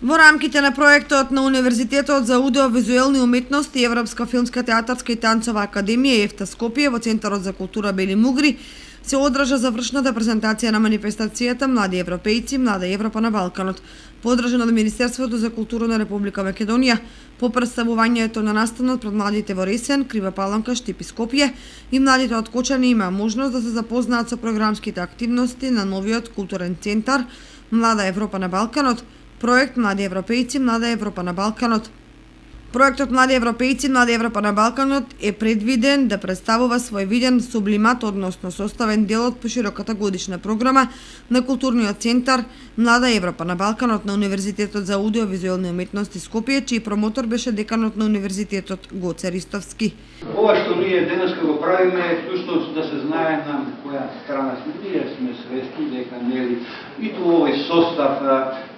Во рамките на проектот на Универзитетот за аудиовизуелни уметности Европска филмска театарска и танцова академија ЕФТА Скопје во Центарот за култура Бели Мугри се одржа завршната презентација на манифестацијата Млади европејци, Млада Европа на Балканот, подржана од Министерството за култура на Република Македонија по представувањето на настанот пред младите во Ресен, Крива Паланка, Штип и Скопје и младите од Кочани имаа можност да се запознаат со програмските активности на новиот културен центар Млада Европа на Балканот, проект Млади европејци, Млада Европа на Балканот. Проектот Млади европејци, Млада Европа на Балканот е предвиден да представува свој виден сублимат, односно составен дел од пошироката годишна програма на културниот центар Млада Европа на Балканот на Универзитетот за аудиовизуелни уметности Скопје, чиј промотор беше деканот на Универзитетот Гоце Ристовски. Ова што ние денеска го правиме е клучно да се знае на која страна сме. Ние сме свесни дека нели и тоа овој состав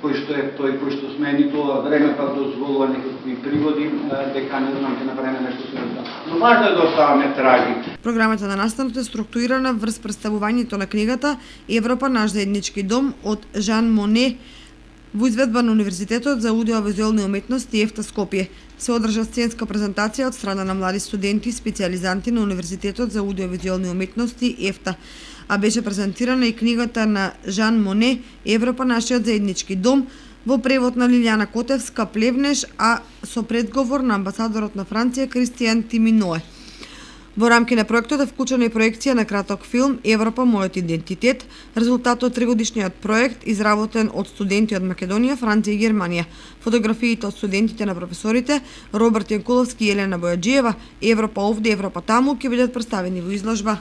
кој што е тој кој што сме ни тоа време па дозволува некакви приводи дека не знам ќе направиме нешто сериозно. Но важно е да оставаме траги. Програмата на настанот е структурирана врз представувањето на книгата Европа наш заеднички дом од Жан Моне во изведба на Универзитетот за аудиовизуелни уметности ЕФТА Скопје. Се одржа сценска презентација од страна на млади студенти и специјализанти на Универзитетот за аудиовизуелни уметности ЕФТА, а беше презентирана и книгата на Жан Моне Европа нашиот заеднички дом во превод на Лилијана Котевска Плевнеш, а со предговор на амбасадорот на Франција Кристијан Тиминое. Во рамки на проектот е вклучена и проекција на краток филм Европа мојот идентитет, резултат од тригодишниот проект изработен од студенти од Македонија, Франција и Германија. Фотографиите од студентите на професорите Роберт Јанкуловски и Елена Бојаджиева, Европа овде, Европа таму ќе бидат представени во изложба.